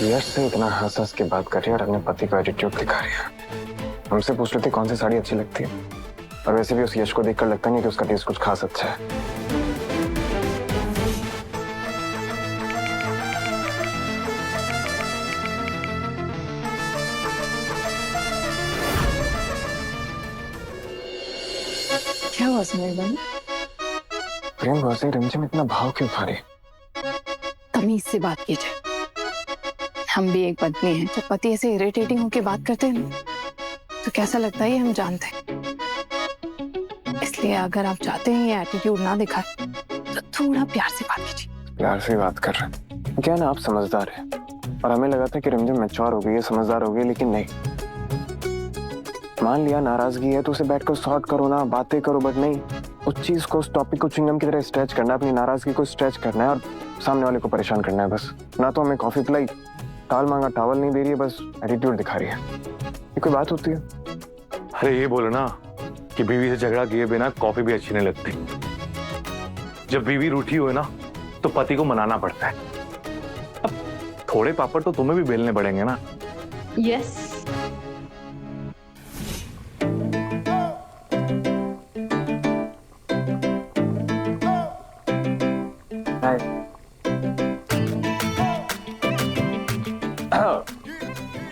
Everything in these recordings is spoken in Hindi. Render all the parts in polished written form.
यश से इतना हंस हंस के बात कर रही है और अपने पति को एटीट्यूड दिखा रही है। हमसे पूछ रही थी कौन सी साड़ी अच्छी लगती है, और वैसे भी उस यश को देखकर लगता नहीं कि उसका टेस्ट कुछ खास अच्छा है। क्या हुआ समीर बहन? प्रेम वैसे रिमझिम इतना भाव क्यों खा रही? तमीज से बात कीजिए। हम भी एक पत्नी हैं। जब पति ऐसे इरिटेटिंग होके बात करते हैं तो कैसा लगता है ये हम जानते हैं। इसलिए अगर आप चाहते हैं ये एटीट्यूड ना दिखाए तो थोड़ा प्यार से बात कीजिए। प्यार से बात कर रहे हैं क्या ना, आप समझदार हैं और हमें लगा था कि रिमझिम मैच्योर हो गई है, समझदार हो गई, लेकिन नहीं। मान लिया नाराजगी है तो उसे बैठकर सॉर्ट करो ना, बातें करो, बट नहीं, उस चीज को, उस टॉपिक को च्युइंगम की तरह स्ट्रेच करना है, अपनी नाराजगी को स्ट्रेच करना है और सामने वाले को परेशान करना है बस। ना तो हमें कॉफी पिलाई, टाल मांगा टावल नहीं दे रही है, बस एटीट्यूड दिखा रही है। ये कोई बात होती है? अरे ये बोलो ना कि बीवी से झगड़ा किए बिना कॉफी भी अच्छी नहीं लगती। जब बीवी रूठी हो ना तो पति को मनाना पड़ता है। अब थोड़े पापड़ तो तुम्हें भी बेलने पड़ेंगे ना। यस।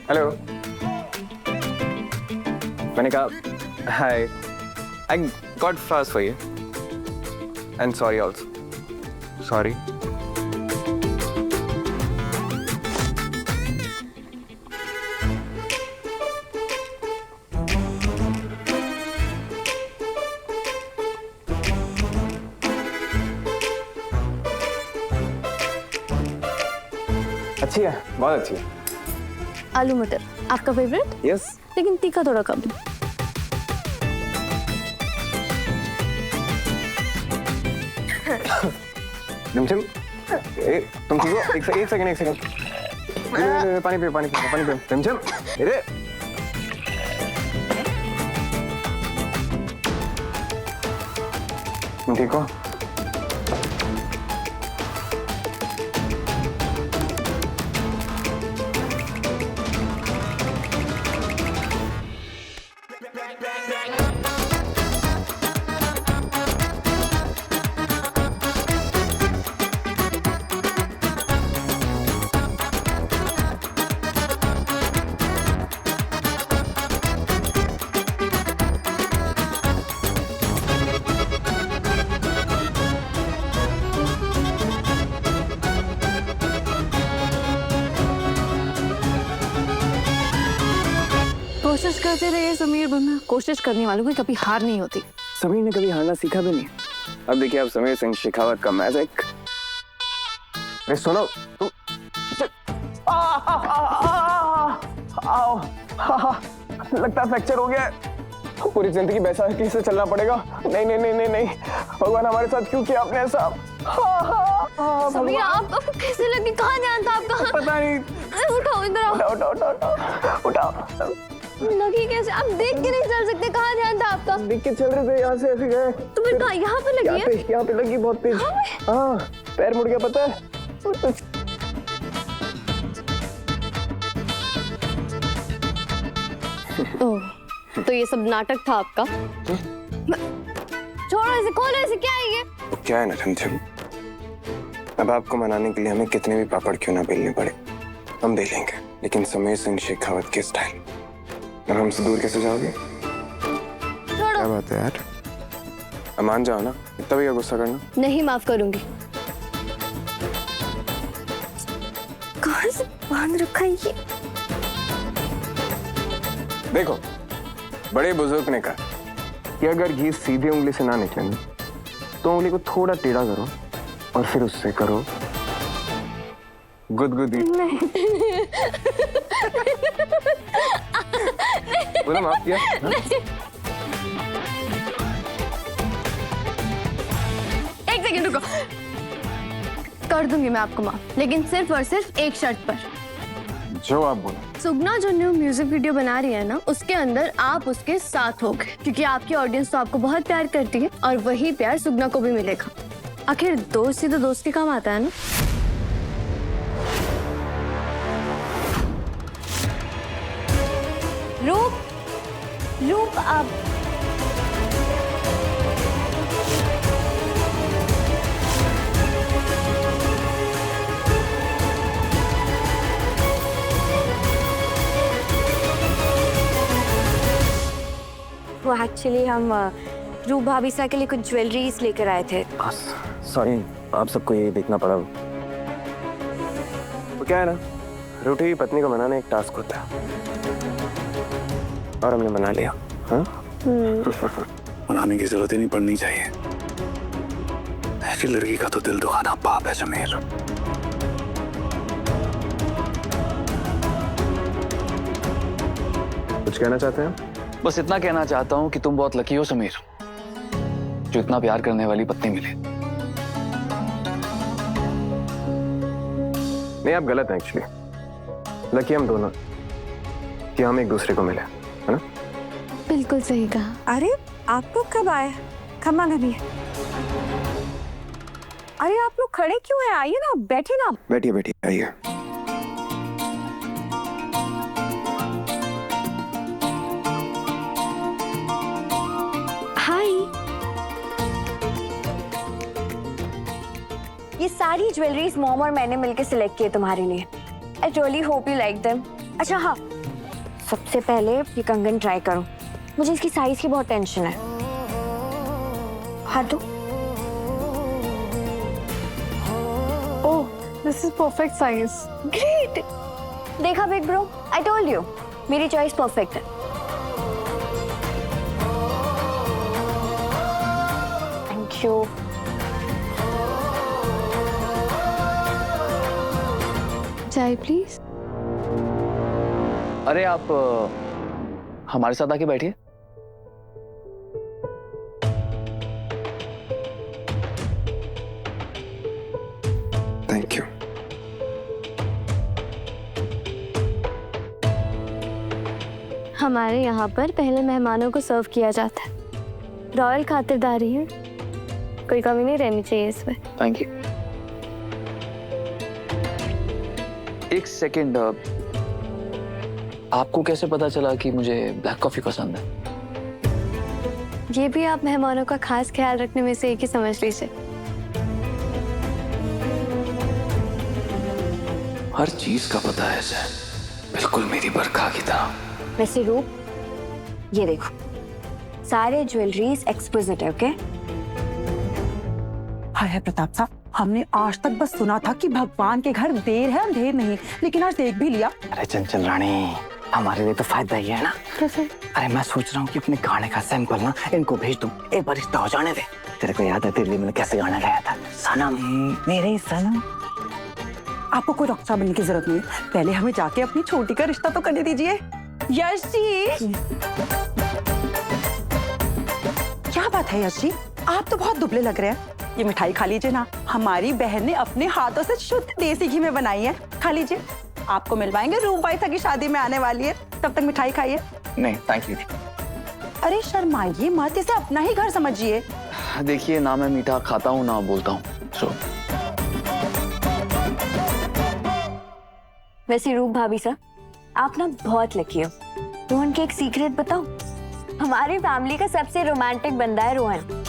हेलो, मैंने कहा hi, I got fast for you and sorry also. Sorry. अच्छी है, बहुत अच्छी है। आलू मटर आपका फेवरेट? यस। लेकिन तीखा थोड़ा कम। रिमझिम, तुम ठीक हो? एक सेकंड। पानी पियो। रिमझिम, अरे तुम ठीक हो? कोशिश करते रहिए समीर बहन, कोशिश करने वालों की कभी हार नहीं होती। समीर ने कभी हारना सीखा भी नहीं। अब देखिए आप समीर सिंह शेखावत का मैजिक। अरे सुनो तुम, लगता है फ्रैक्चर हो गया है। पूरी जिंदगी बैसाखी से चलना पड़ेगा। नहीं, भगवान हमारे साथ क्यों किया आपने ऐसा? समीर आपको कैसे लगी? कहाँ ध्यान था आपका? पता नहीं। उठाओ इधर आओ। उठाओ। लगी कैसे? आप देख के नहीं चल सकते? कहाँ ध्यान था आपका? देख के चल रहे थे, यहाँ से ऐसे गए। तो फिर कहाँ? यहाँ पे लगी है? यहाँ पे लगी बहुत तेज। हाँ, पैर मुड़ गया पता है। ओह, तो ये सब नाटक था आपका? छोड़ो इसे, खोलो इसे, क्या है ये? तो क्या है ना रिमझिम, अब आपको मनाने के लिए हमें कितने भी पापड़ क्यों ना बेलने पड़े, हम बेलेंगे, लेकिन समीर सिंह शेखावत के स्टाइल। और हमसे दूर कैसे जाओगे? क्या बात है यार, अब मान जाओ ना, इतना भी क्या गुस्सा करना? नहीं माफ करूंगी। कहाँ से बांध रखा है ये? देखो, बड़े बुजुर्ग ने कहा कि अगर घी सीधे उंगली से ना निकले तो उंगली को थोड़ा टेढ़ा करो और फिर उससे करो गुदगुदी। बोला माफ किया? एक सेकंड रुको, कर दूंगी मैं आपको माफ, लेकिन सिर्फ और सिर्फ एक शर्त पर। जो आप बोलो। सुगना जो न्यू म्यूजिक वीडियो बना रही है ना, उसके अंदर आप उसके साथ होगे, क्योंकि आपकी ऑडियंस तो आपको बहुत प्यार करती है और वही प्यार सुगना को भी मिलेगा। आखिर दोस्त ही तो दोस्त के काम आता है ना। रूप, रूप आप वो एक्चुअली हम रूप भाभी सा के लिए कुछ ज्वेलरीज लेकर आए थे। सॉरी, आप सबको ये देखना पड़ा। वो क्या है ना, रूठी हुई पत्नी को मनाना एक टास्क होता है, और हमने मना लिया। हाँ? मनाने की जरूरत ही नहीं पड़नी चाहिए। ऐसी लड़की का तो दिल दुखाना पाप है समीर। कुछ कहना चाहते हैं? बस इतना कहना चाहता हूँ कि तुम बहुत लकी हो समीर, जो इतना प्यार करने वाली पत्नी मिली। नहीं, आप गलत हैं एक्चुअली। लकी हम दोनों कि हम एक दूसरे को मिले, है ना? बिल्कुल सही कहा। अरे आप लोग कब आए? खम्मा नबी। अरे आप लोग खड़े क्यों हैं? आइए ना, बैठे ना। बैठिए बैठिए, आइए। हाय। ये सारी ज्वेलरीज मॉम और मैंने मिलकर सिलेक्ट किए तुम्हारे लिए। I really hope you like them. अच्छा हाँ, सबसे पहले ये कंगन ट्राई करो। मुझे इसकी साइज की बहुत टेंशन है। हाँ तो oh, this is perfect size. Great. देखा big bro, I told you मेरी चॉइस परफेक्ट है। Thank you. चाय प्लीज। अरे आप हमारे साथ आके बैठिए। Thank you. हमारे यहाँ पर पहले मेहमानों को सर्व किया जाता है। रॉयल खातिरदारी है, कोई कमी नहीं रहनी चाहिए इसमें। Thank you. एक सेकेंड, आपको कैसे पता चला कि मुझे ब्लैक कॉफी पसंद है? ये भी आप मेहमानों का खास ख्याल रखने में से एक ही समझ लीजिए। हर चीज का पता है इसे, बिल्कुल मेरी बरखा की तरह। वैसे रूप, ये देखो, सारे ज्वेलरीज एक्सक्लूसिव है। ओके? हाय प्रताप साहब, हमने आज तक बस सुना था कि भगवान के घर देर है अंधेर नहीं, लेकिन आज देख भी लिया। अरे चंचल रानी, हमारे लिए तो फायदा ही है ना। कैसे? अरे मैं सोच रहा हूँ कि अपने गाने का सैंपल ना इनको भेज दूं, एक बार रिश्ता हो जाने दे। तेरे को याद है दिल्ली में कैसे गाना गाया था, सनम मेरे सनम। आपको कोई रक्षा बनने की जरूरत नहीं है, पहले हमें जाके अपनी छोटी का रिश्ता तो करने दीजिए। यश जी, क्या बात है यश जी, आप तो बहुत दुबले लग रहे हैं। ये मिठाई खा लीजिए ना, हमारी बहन ने अपने हाथों से शुद्ध देसी घी में बनाई है, खा लीजिए। आपको मिलवाएंगे रूप बाईसा की शादी में आने वाली है, तब तक मिठाई खाइए। नहीं थैंक यू। अरे शर्माइए मत, इसे अपना ही घर समझिए। देखिए, ना मैं मीठा खाता हूँ ना बोलता हूँ, सो वैसे रूप भाभी सा, आप ना बहुत लकी हो। रोहन के एक सीक्रेट बताओ, हमारी फैमिली का सबसे रोमांटिक बंदा है रोहन।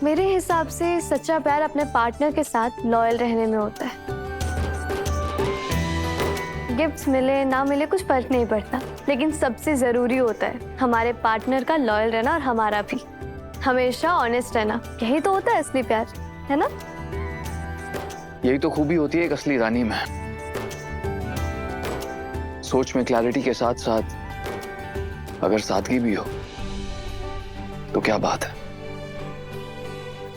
मेरे हिसाब से सच्चा प्यार अपने पार्टनर के साथ लॉयल रहने में होता है। गिफ्ट्स मिले ना मिले कुछ फर्क नहीं पड़ता, लेकिन सबसे जरूरी होता है हमारे पार्टनर का लॉयल रहना और हमारा भी हमेशा ऑनेस्ट रहना। यही तो होता है असली प्यार, है ना? यही तो खूबी होती है एक असली रानी में। सोच में क्लैरिटी के साथ साथ अगर सादगी भी हो तो क्या बात है।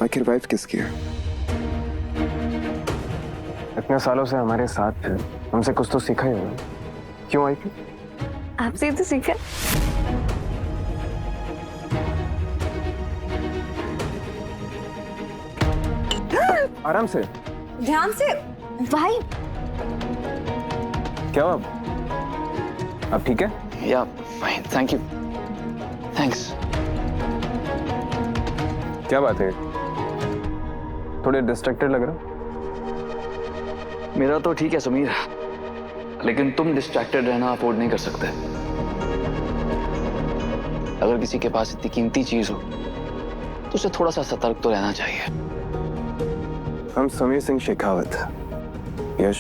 आखिर वाइफ किसकी है? इतने सालों से हमारे साथ है, हमसे कुछ तो सीखा ही होगा। क्यों आई थी? आपसे तो सीखा। आराम से। ध्यान से भाई। क्या हुआ? अब ठीक है? या फाइन, थैंक यू। थैंक्स। क्या बात है, थोड़े डिस्ट्रैक्टेड लग रहा? मेरा तो ठीक है समीर, लेकिन तुम डिस्ट्रैक्टेड रहना अफोर्ड नहीं कर सकते। अगर किसी के पास इतनी कीमती चीज हो तो उसे थोड़ा सा सतर्क तो रहना चाहिए। हम समीर सिंह शेखावत, यश,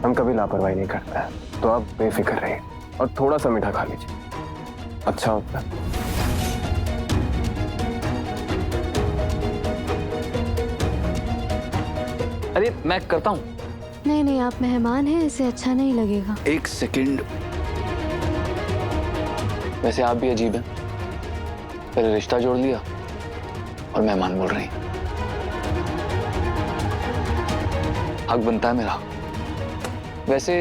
हम कभी लापरवाही नहीं करते हैं, तो आप बेफिक्र रहिए और थोड़ा सा मीठा खा लीजिए, अच्छा होता है। अरे मैं करता हूँ। नहीं नहीं, आप मेहमान हैं, इसे अच्छा नहीं लगेगा। एक सेकंड। वैसे आप भी अजीब हैं, पहले रिश्ता जोड़ लिया और मेहमान बोल रही। हक बनता है मेरा। वैसे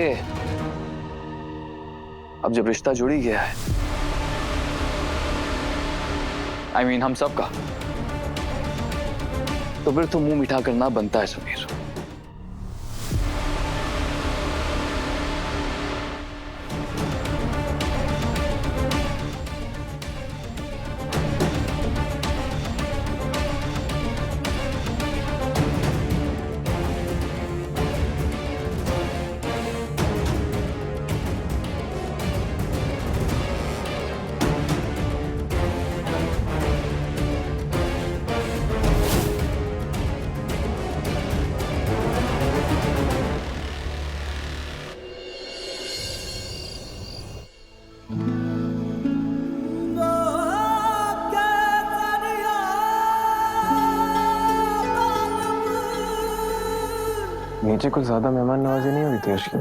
अब जब रिश्ता जुड़ ही गया है, I mean हम सबका, तो फिर तो मुंह मीठा करना बनता है समीर। नीचे कुछ ज्यादा मेहमान नवाजी नहीं हुई थी यश की?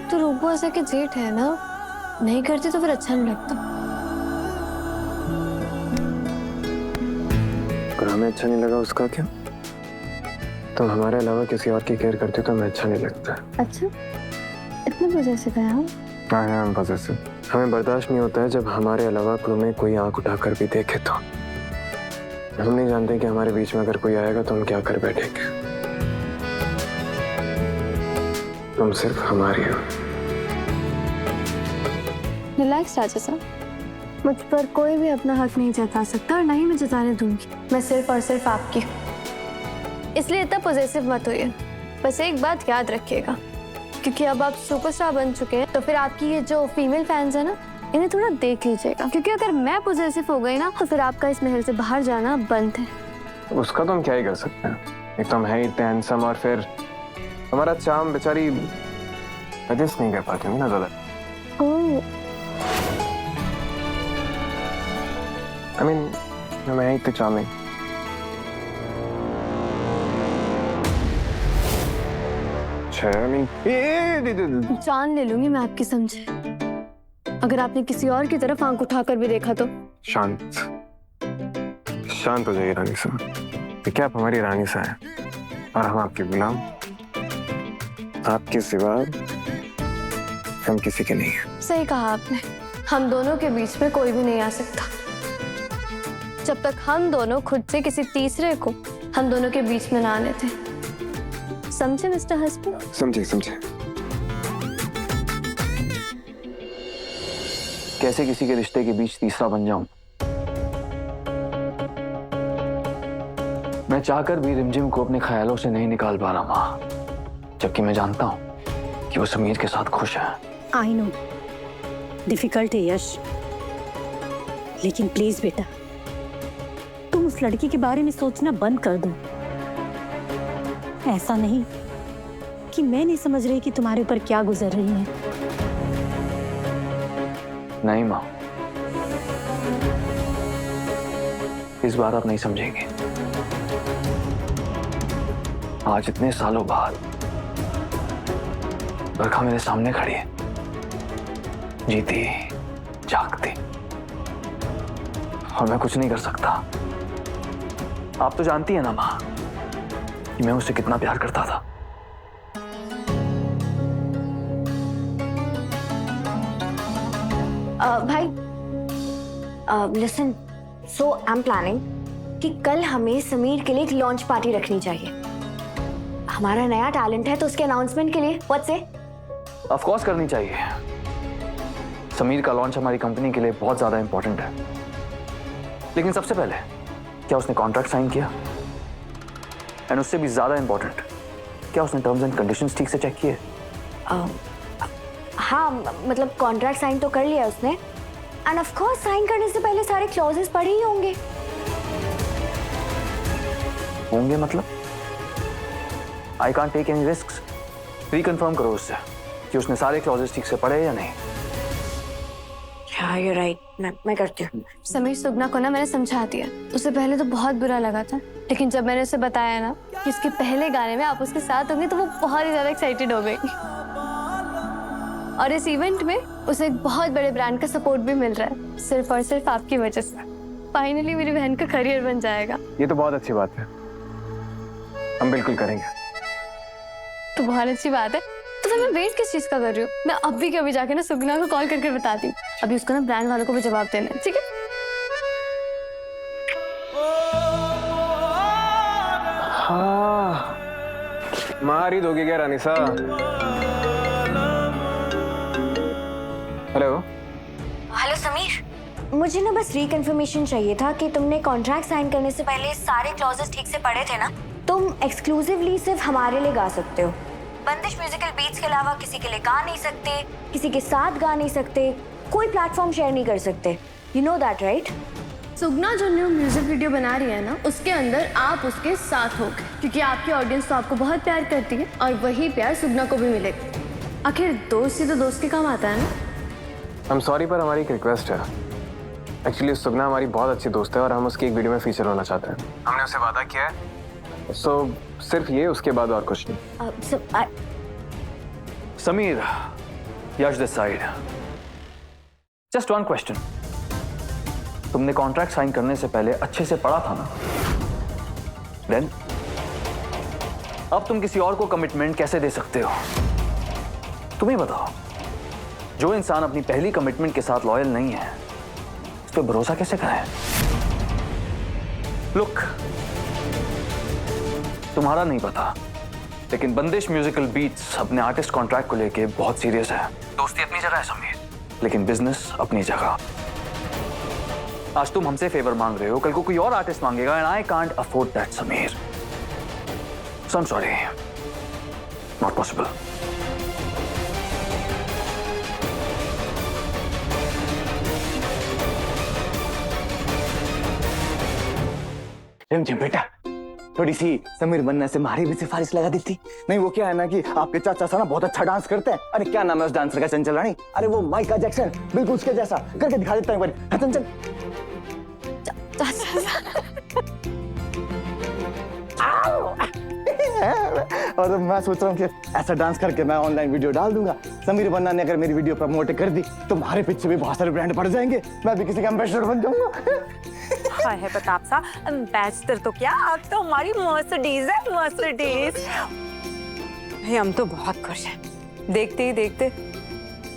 तो रूपो ऐसा के जेठ है ना, नहीं करती तो फिर अच्छा नहीं लगता। अगर हमें अच्छा नहीं लगा उसका क्या? तुम हमारे अलावा किसी और की केयर करती हो तो हमें अच्छा नहीं लगता। अच्छा, इतने वजह से गया हूँ। हाँ है, हम पॉसेसिव। हमें बर्दाश्त नहीं होता है जब हमारे अलावा तुम्हें कोई आंख उठाकर भी देखे तो। हम नहीं जानते कि हमारे बीच में अगर कोई आएगा तो हम क्या कर बैठेंगे। तुम सिर्फ हमारी हो। रिलैक्स राजा साहब, मुझ पर कोई भी अपना हक नहीं जता सकता और ना ही मैं जताने दूंगी। मैं सिर्फ और सिर्फ आपकी, इसलिए इतना पॉजिटिव मत होइए। बस एक बात याद रखिएगा, क्योंकि अब आप सुपरस्टार बन चुके हैं, तो फिर आपकी ये जो फीमेल फैंस है ना, इन्हें थोड़ा देख लीजिएगा, क्योंकि अगर मैं पॉजिटिव हो गई ना तो फिर आपका इस महल से बाहर जाना बंद है। उसका तो हम क्या ही कर सकते हैं। एक तो हम है इतने हैंडसम और फिर हमारा चाम बेचारी एडजस्ट नहीं कर पाती ना ज्यादा। I mean, मैं इतने चार्मिंग। जान ले लूंगी मैं आपकी, समझे? अगर आपने किसी और की तरफ आंख उठाकर भी देखा तो। शांत शांत हो जाइए रानी साहब। देखिए आप हमारी रानी साहब हैं और हम आपके गुलाम। आपके सिवा हम किसी के नहीं हैं। सही कहा आपने, हम दोनों के बीच में कोई भी नहीं आ सकता जब तक हम दोनों खुद से किसी तीसरे को हम दोनों के बीच में ना आने थे। समझे मिस्टर हस्बैंड? समझे समझे। कैसे किसी के रिश्ते के बीच तीसरा बन जाऊं? मैं चाहकर भी रिमझिम को अपने ख्यालों से नहीं निकाल पा रहा माँ, जबकि मैं जानता हूं कि वो समीर के साथ खुश है। आई नो डिफिकल्ट है यश, लेकिन प्लीज बेटा तुम उस लड़की के बारे में सोचना बंद कर दो। ऐसा नहीं कि मैं नहीं समझ रही कि तुम्हारे ऊपर क्या गुजर रही है। नहीं माँ, इस बार आप नहीं समझेंगे। आज इतने सालों बाद बरखा मेरे सामने खड़ी है, जीती जागती, और मैं कुछ नहीं कर सकता। आप तो जानती है ना माँ कि मैं उससे कितना प्यार करता था। भाई listen, so I am planning कि कल हमें समीर के लिए एक लॉन्च पार्टी रखनी चाहिए। हमारा नया टैलेंट है तो उसके अनाउंसमेंट के लिए व्हाट से? ऑफ कोर्स करनी चाहिए। समीर का लॉन्च हमारी कंपनी के लिए बहुत ज्यादा इंपॉर्टेंट है, लेकिन सबसे पहले क्या उसने कॉन्ट्रैक्ट साइन किया? एंड उससे भी ज्यादा इंपॉर्टेंट, क्या उसने टर्म्स एंड कंडीशंस ठीक से चेक किए? हाँ मतलब कॉन्ट्रैक्ट साइन तो कर लिया उसने, एंड ऑफ कोर्स साइन करने से पहले सारे क्लॉजेस पढ़े ही होंगे। होंगे मतलब? I can't take any risks. Reconfirm करो उससे कि उसने सारे क्लॉजेस ठीक से पढ़े या नहीं। हाँ यू राइट, मैं करती हूँ। समीर सुगना को ना मैंने समझा दिया। उसे पहले तो बहुत बुरा लगा था, लेकिन जब मैंने उसे बताया ना कि उसके पहले गाने में आप उसके साथ होंगे तो वो बहुत ही ज्यादा एक्साइटेड हो गई। और इस इवेंट में उसे एक बहुत बड़े ब्रांड का सपोर्ट भी मिल रहा है, सिर्फ और सिर्फ आपकी वजह से। फाइनली मेरी बहन का करियर बन जाएगा। ये तो बहुत अच्छी बात है, हम बिल्कुल करेंगे। तो बहुत अच्छी बात है। तो फिर मैं वेट किस चीज का कर रही हूँ? मैं अभी के अभी जाके ना सुगना को कॉल करके बताती हूँ। अभी उसको ना ब्रांड वालों को भी जवाब देना है, ठीक है? हाँ, मार ही दोगे क्या रानिसा? हेलो हेलो समीर, मुझे ना बस रिकन्फर्मेशन चाहिए था कि तुमने कॉन्ट्रैक्ट साइन करने से पहले सारे क्लॉजेस ठीक से पढ़े थे ना? तुम एक्सक्लूसिवली सिर्फ हमारे लिए गा सकते हो। बंदिश म्यूजिकल बीट्स के अलावा किसी के लिए गा नहीं सकते, किसी के साथ गा नहीं सकते, कोई प्लेटफॉर्म शेयर नहीं कर सकते। You know that right? Sugna जो न्यू म्यूजिक वीडियो बना रही है ना, उसके अंदर आप उसके साथ होगे, क्योंकि आपकी ऑडियंस तो आपको बहुत प्यार करती है और वही प्यार सुगना को भी मिलेगा। आखिर दोस्त ही तो दोस्त के काम आता है ना। हम सॉरी, पर हमारी एक रिक्वेस्ट है। एक्चुअली सुगना हमारी बहुत अच्छी दोस्त है और हम उसकी एक वीडियो में फीचर होना चाहते हैं। हमने उससे वादा किया है, सो सिर्फ ये, उसके बाद और कुछ नहीं। Sameer, Yash this side. Just one question, तुमने कॉन्ट्रैक्ट साइन करने से पहले अच्छे से पढ़ा था ना? देन अब तुम किसी और को कमिटमेंट कैसे दे सकते हो? तुम ही बताओ। जो इंसान अपनी पहली कमिटमेंट के साथ लॉयल नहीं है, उस पर भरोसा कैसे करें? लुक, तुम्हारा नहीं पता, लेकिन बंदिश म्यूजिकल बीट्स अपने आर्टिस्ट कॉन्ट्रैक्ट को लेके बहुत सीरियस है। दोस्ती अपनी जगह है समीर, लेकिन बिजनेस अपनी जगह। आज तुम हमसे फेवर मांग रहे हो, कल को कोई और आर्टिस्ट मांगेगा, and I can't afford that Sameer. So I am sorry, not possible. रिमझिम बेटा, थोड़ी सी समीर बनने से हमारी भी सिफारिश लगा देती। नहीं वो क्या है ना कि आपके चाचा सा ना बहुत अच्छा डांस करते हैं। अरे क्या नाम है उस डांसर का? चंचल रानी। अरे वो माइकल जैक्सन, बिल्कुल उसके जैसा करके दिखा देता हूँ एक बार। चंचल और मैं सोच रहा हूँ कि ऐसा डांस करके मैं ऑनलाइन वीडियो डाल दूंगा। समीर बन्ना ने अगर मेरी वीडियो प्रमोट कर दी तो हमारे पीछे भी बहुत सारे ब्रांड पड़ जाएंगे, मैं भी किसी का एम्बेसडर बन जाऊंगा। हाय है प्रताप सा, एम्बेसडर तो क्या, अब तो हमारी मर्सिडीज है, मर्सिडीज। भाई हम तो बहुत खुश हैं, देखते ही देखते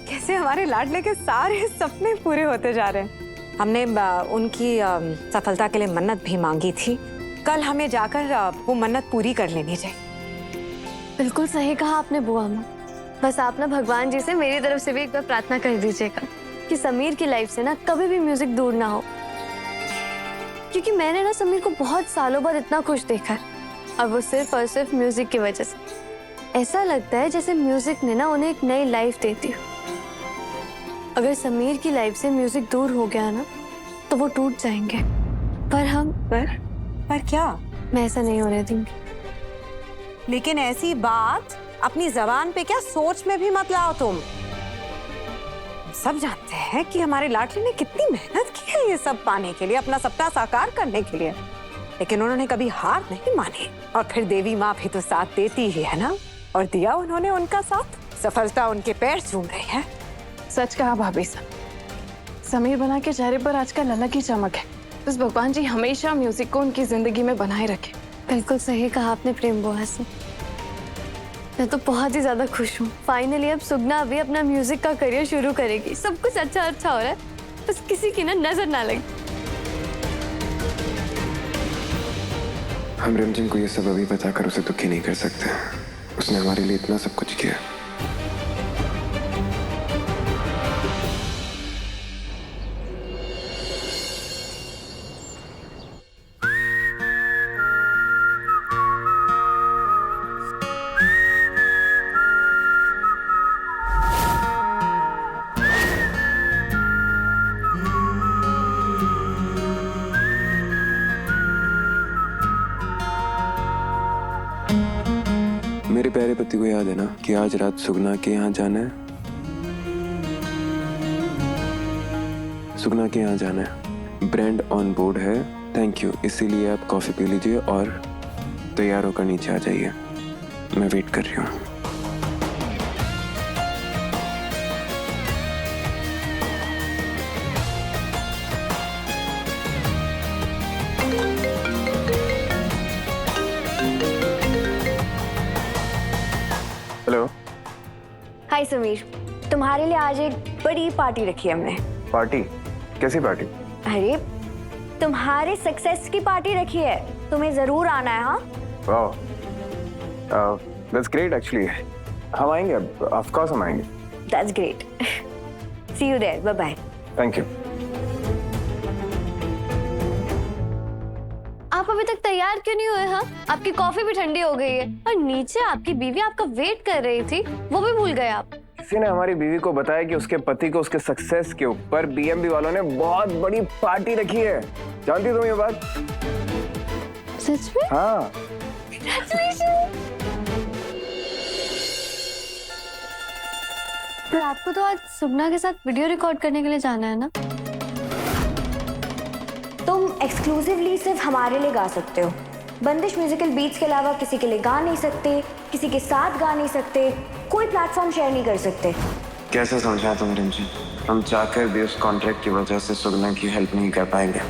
कैसे हमारे लाडले के सारे सपने पूरे होते जा रहे हैं। हमने उनकी सफलता के लिए मन्नत भी मांगी थी, कल हमें जाकर वो मन्नत पूरी कर लेनी चाहिए। बिल्कुल सही कहा आपने बुआ माँ। बस आप ना भगवान जी से मेरी तरफ से भी एक बार प्रार्थना कर दीजिएगा कि समीर की लाइफ से ना कभी भी म्यूजिक दूर ना हो, क्योंकि मैंने ना समीर को बहुत सालों बाद इतना खुश देखा है, और वो सिर्फ और सिर्फ म्यूजिक की वजह से। ऐसा लगता है जैसे म्यूजिक ने ना उन्हें एक नई लाइफ दे दी। अगर समीर की लाइफ से म्यूजिक दूर हो गया ना तो वो टूट जाएंगे, पर हम पर क्या? मैं ऐसा नहीं होने दूंगी। लेकिन ऐसी बात अपनी जबान पे क्या, सोच में भी मत लाओ तुम। सब जानते हैं कि हमारे लाडले ने कितनी मेहनत की है ये सब पाने के लिए, अपना सपना साकार करने के लिए, लेकिन उन्होंने कभी हार नहीं मानी। और फिर देवी माँ भी तो साथ देती ही है ना, और दिया उन्होंने उनका साथ। सफलता उनके पैर चूम रही है। सच कहा भाभी साहब, समीर बना के चेहरे पर आजकल अलग ही चमक है। बस भगवान जी हमेशा म्यूजिक को उनकी जिंदगी में बनाए रखे। बिल्कुल सही कहा आपने प्रेम बुआ से। मैं तो बहुत ही ज्यादा खुश हूँ। फाइनली अब सुगना भी अपना म्यूजिक का करियर शुरू करेगी। सब कुछ अच्छा अच्छा हो रहा है, बस किसी की ना नजर ना लगे। हम रिमझिम को ये सब अभी बताकर उसे दुखी नहीं कर सकते। उसने हमारे लिए इतना सब कुछ किया। पति को याद है ना कि आज रात सुगना के यहाँ जाना है? सुगना के यहाँ जाना है। ब्रांड ऑन बोर्ड है। Thank you. इसीलिए आप कॉफी पी लीजिए और तैयार होकर नीचे आ जाइए। मैं वेट कर रही हूँ। हेलो। हाय समीर, तुम्हारे लिए आज एक बड़ी पार्टी रखी है हमने। पार्टी? कैसी पार्टी? अरे तुम्हारे सक्सेस की पार्टी रखी है, तुम्हें जरूर आना है। हाँ वाह, दैट्स ग्रेट एक्चुअली। हम आएंगे, ऑफ कोर्स हम आएंगे। That's great. See you there, bye bye. Thank you. आप अभी तक तैयार क्यों नहीं हुए? हाँ, आपकी कॉफी भी ठंडी हो गई है और नीचे आपकी बीवी आपका वेट कर रही थी, वो भी भूल गए आप। किसी ने हमारी बीवी को बताया कि उसके पति को उसके सक्सेस के ऊपर बीएमबी वालों ने बहुत बड़ी पार्टी रखी है। जानती हो तुम ये बात? सच में? हाँ। पर आपको तो आज सुगना के साथ वीडियो रिकॉर्ड करने के लिए जाना है ना? तुम एक्सक्लूसिवली सिर्फ हमारे लिए गा सकते हो। बंदिश म्यूजिकल बीट्स के अलावा किसी के लिए गा नहीं सकते, किसी के साथ गा नहीं सकते, कोई प्लेटफॉर्म शेयर नहीं कर सकते। कैसे समझा तुम रिमझिम? हम चाहकर भी उस कॉन्ट्रैक्ट की वजह से सुगना की हेल्प नहीं कर पाएंगे।